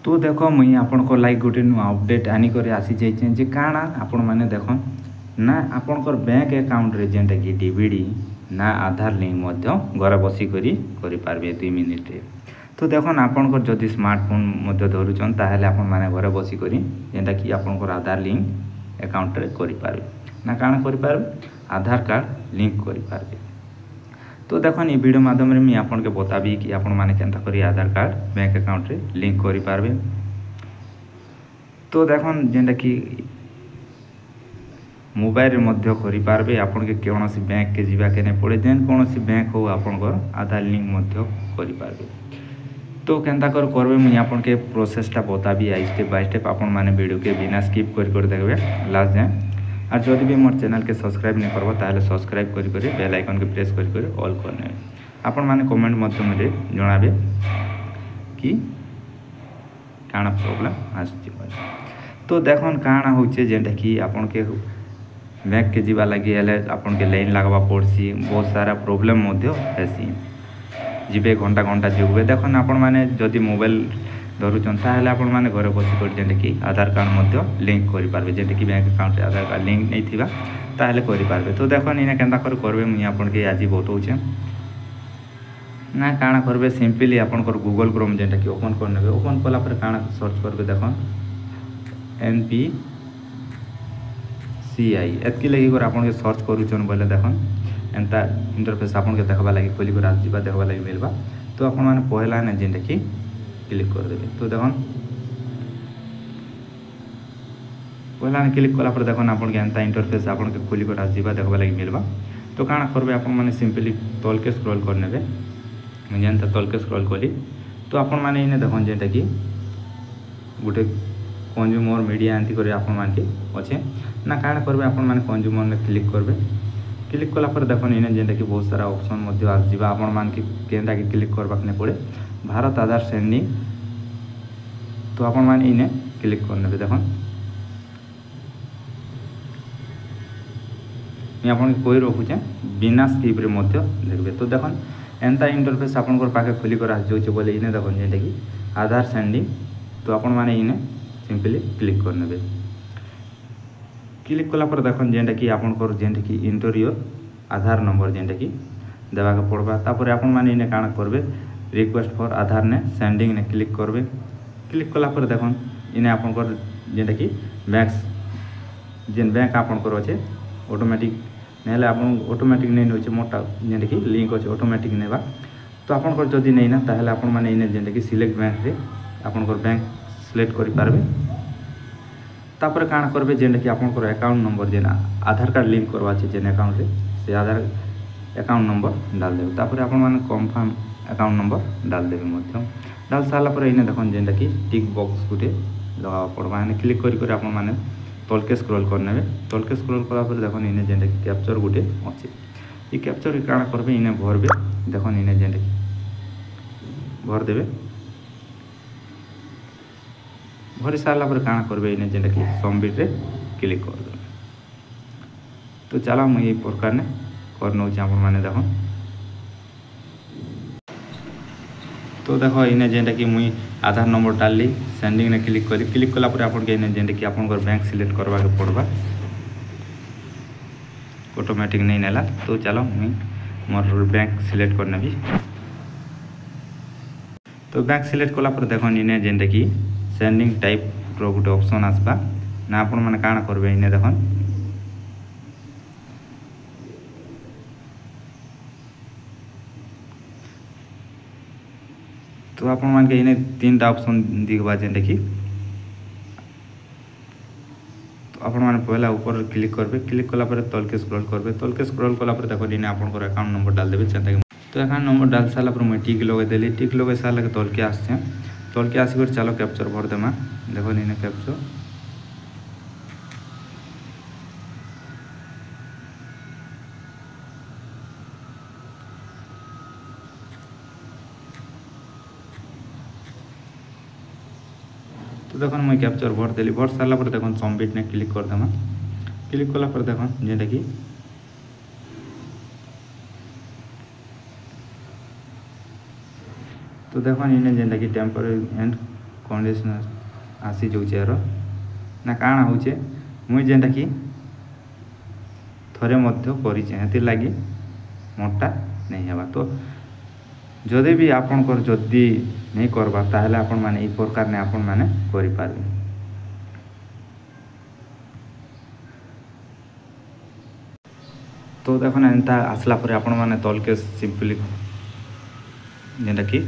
तो देख मुई आपण को लाइक गोटे नुआ अपडेट आनिक आसी जाइए जे काଣା आपण मैंने देख ना आपणकर बैंक अकाउंट रे जेनटा कि डीबीडी ना आधार लिंक मध्य घर बसिक करें 2 मिनिट रे। तो देखो आपणकर जदि स्मार्टफोन धरुचन ताहले आपण माने घर बसिक जेनटा कि आपणकर आधार लिंक अकाउंट रे करें ना काଣା करें आधार कार्ड लिंक करें। तो देखो ये वीडियो माध्यम रे मैं आपन के बताबी कि आपण माने केनता करी आधार कार्ड बैंक अकाउंट रे लिंक करि पारबे। तो देखो जेंटा कि मोबाइल रे मध्य करि पारबे आपण के कोनोसी बैंक के जीवा के नै पड़े जेन कोनोसी बैंक हो आपण को आधार लिंक मध्य करि पारबे। तो केनता करबे मैं आपन के प्रोसेसटा बताबी आई स्टेप बाय स्टेप आपण माने वीडियो के बिना स्किप कर देखबे लास्ट जाए। और जदि भी मोर चैनल के सब्सक्राइब नहीं करबो ताहले सब्सक्राइब करी बेल आइकन के प्रेस करी ऑल करने आपण माने कमेंट माध्यम रे जणाबे कि काना प्रॉब्लम आछि। तो देखन काना होचे जेंटा कि आपण के बैंक के जीवा लगी हेले आपण के लाइन लागबा पड़सी बहुत सारा प्रॉब्लम मध्य हेसी जीवे घंटा घंटा जुगबे। देखन आपण माने जदि मोबाइल धरुचन ताहले आपण माने घरे बसी कर जेंटा कि आधार कार्ड मध्य लिंक करि पारबे जेंटा कि बैंक अकाउंट आधार कार्ड लिंक नहीं थिबा ताहले करि पारबे। तो देखन इने केनता करबे मुई आपण के आज बताउछे ना काଣା करबे सिंपली आपण कर गूगल क्रोम जेंटा कि ओपन कर नेबे। ओपन कला पर काଣା सर्च करबे देखन NPCI एतकी लगी कर आपण के सर्च करूचन बोले देखन एंता इंटरफेस आपण के देखबा लागि खोली कर आज जीवा देखबा लागि मिलबा। तो आपण माने पहला ने जेंटा कि क्लिक कर देबे। तो देखन पहला ने क्लिक कला पर देखन आपण के एंता इंटरफेस आपण के खोली कर आज जीवा देखबा लागि मिलबा। तो काଣା करबे आपण माने सिंपली तल के स्क्रॉल कर नेबे जेंता तल के स्क्रॉल कली। तो आपण माने इने देखन जेंटा कि गोटे कंज्यूमर मीडिया एंती करे आपण मान के अच्छे ना काଣା करबे आपण माने कंज्यूमर ने क्लिक करबे। क्लिक कला पर देखन इने जेंटा कि बहुत सारा ऑप्शन मध्य आज जीवा आपण मान के केनटा कि क्लिक करबा ने पड़े भारत आधार सेंडिंग। तो आपण माने इने क्लिक कर नेबे देखन मैं आपण कोई रखुचे बिना स्किप रे मध्य देखबे। तो देखन एंता इंटरफेस आपण को पाके खोली कर आज जोचे बोले इने देखन जेंटा कि आधार सेंडिंग। तो आपण माने इने सिंपली क्लिक कर नेबे। क्लिक कला पर देखन जेंटा कि आपण को जेंटा कि इंटरियर आधार नंबर जेंटा कि देवा के पड़बा। तापर आपण माने इने काଣା करबे रिक्वेस्ट फॉर आधार ने सेंडिंग ने क्लिक करबे। क्लिक कला पर देखन इने आपण को जेंटा कि बैंक आपण को अछि ऑटोमेटिक नेले आपण ऑटोमेटिक नै होचे मोटा जेंटा कि लिंक अछि ऑटोमेटिक नेबा। तो आपण को जदी नै ना ताहले आपण माने इने जेंटा कि सिलेक्ट बैंक रे आपण को बैंक सिलेक्ट करि पारबे। तापर काଣା करबे जेंटा कि आपण को अकाउंट नंबर जेना आधार कार्ड लिंक करवा छै जेन अकाउंट रे से आधार अकाउंट नंबर डाल देबे। तापर आपण माने कंफर्म अकाउंट नंबर डाल देबे मध्य डाल साला पर इने देखन जेंटा कि टिक बॉक्स गुटे लगा पड़बा ने क्लिक करि आपण माने तल के स्क्रॉल कर नेबे। तल के स्क्रॉल कला पर देखन इने जेंटा कि कैप्चर गुटे अछि ई कैप्चर काଣା करबे इने भरबे देखन इने जेंटा कि भर देबे। भरी सारा पर काଣା करबे इने जेंटा कि सबमिट रे क्लिक कर देबे। तो चला मुई ए प्रकार ने कर नौ आपण माने देखन। तो देखो इने जेंटा कि मुई आधार नंबर डालली सेंडिंग ने क्लिक कली। क्लिक कला पर आपण के इने जेंटा कि आपण को बैंक सिलेक्ट करबा के पड़बा ऑटोमेटिक नहीं नेला। तो चलो मुई मोर बैंक सिलेक्ट कर नेबी। तो बैंक सिलेक्ट कला पर देखन इने जेंटा कि सेंडिंग टाइप रो गोटे ऑप्शन आसबा ना आपण माने काଣା करबे इने देखन तो आपण मान के इने तीनटा ऑप्शन दिखबा जेंटा कि तो आपण माने पहला ऊपर क्लिक करबे। क्लिक कला पर तल के स्क्रॉल करबे। तल के स्क्रॉल कला पर देखो इने आपण को अकाउंट नंबर डाल देबे जेंटा कि तो अकाउंट नंबर डाल साला पर मैं टिक लगे देली। टिक लगे साला के तल के आछे तल के आसी कर चलो कैप्चर भर देमा देखो इने कैप्चर तो देखो मैं कैप्चर भर देली। भर सारा पर देखो सबमिट ने क्लिक कर देमा। क्लिक कला पर देखो जेंटा कि तो देखो इने जेंटा कि टेम्पररी एंड कंडीशनर आसी जाऊे यार ना काण होचे मुई जेनटा कि थरे मध्य करिछे हेतिर लागी मोटा नहीं हेबा। तो जदि भी आपनकर जदि नहीं करबा ताहले आपण माने ई प्रकार ने आपण माने करि पारबे। तो देखो एंता आसला पर आपण माने तल के सिंपली जेनटा कि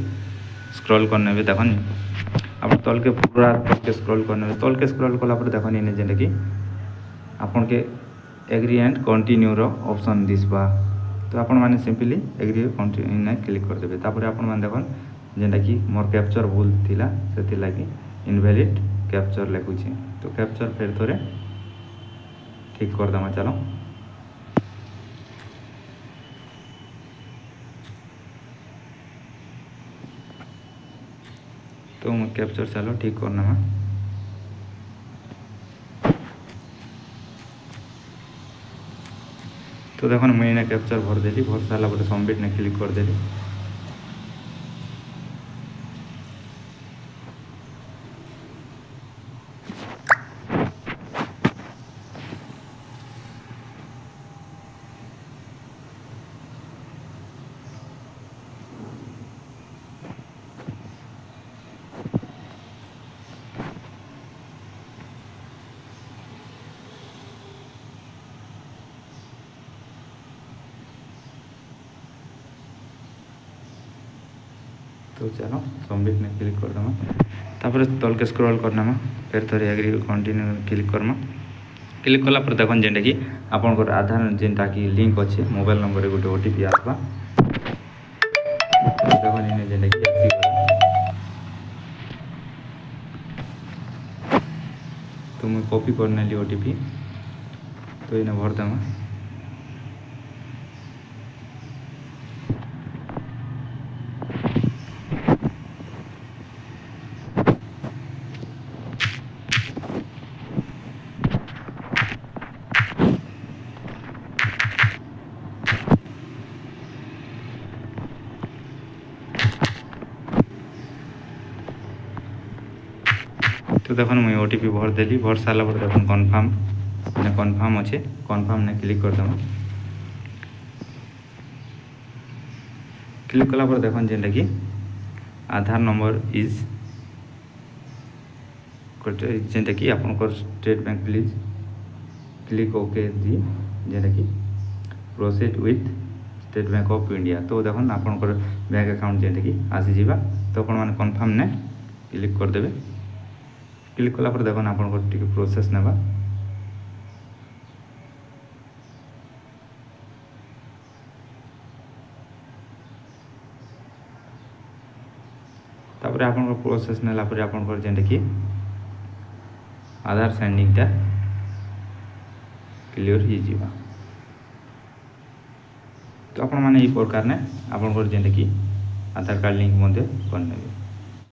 स्क्रॉल करने देखो आप तल के पूरा तल के स्क्रॉल करने तल के स्क्रॉल कला पर देखो इने जेनटा कि आपन के एग्री एंड कंटिन्यू रो ऑप्शन दिसबा। तो आपण माने सिंपली एग्री कंटिन्यू ने क्लिक कर देबे। तापर आपण माने देखो जेनटा कि मोर कैप्चर भूल थिला सेति लागि इनवैलिड कैप्चर लिखुछि। तो कैप्चर फेर थोरे ठीक कर दमा चलो। तो मैं कैप्चर चलो ठीक करना है। तो देखो मुझे कैप्चर भर देली भर सारा पर सबमिट ने क्लिक कर देली। तो चलो सबमिट ने क्लिक कर दमा। तापर तल के स्क्रॉल करना फिर थोड़े एग्री कंटिन्यू क्लिक करमा। क्लिक कला पर देखो जेनटा कि आपनकर आधार जेनटा कि लिंक अच्छे मोबाइल नंबर गोटे ओटीपी आसवा। देखो इने जेनटा कि आसी तो मैं कॉपी करने ली ओटीपी। तो इने भर दमा। तो देखो मुझे ओटीपी भर देली भर सारा पर देखो कन्फर्म ने कन्फर्म अच्छे कन्फर्म ने क्लिक कर दमा। क्लिक कला पर देखो जेनटा कि आधार नंबर इज जेनटा कि आपनकर state bank please click okay दी जेनटा कि proceed with state bank of India. तो देखो आपनकर बैंक अकाउंट जेनटा कि आसी जीवा। तो अपन माने कन्फर्म ने क्लिक कर देबे। क्लिक कला पर देखो आपन टिके प्रोसेस नेबा। तापर आपन प्रोसेस नेला पर आपन जेनटा कि आधार सेंडिंग टा क्लियर हो जीवा। तो आपण माने ई प्रकार ने आपन जेनटा कि आधार कार्ड लिंक मध्ये कर नेबे।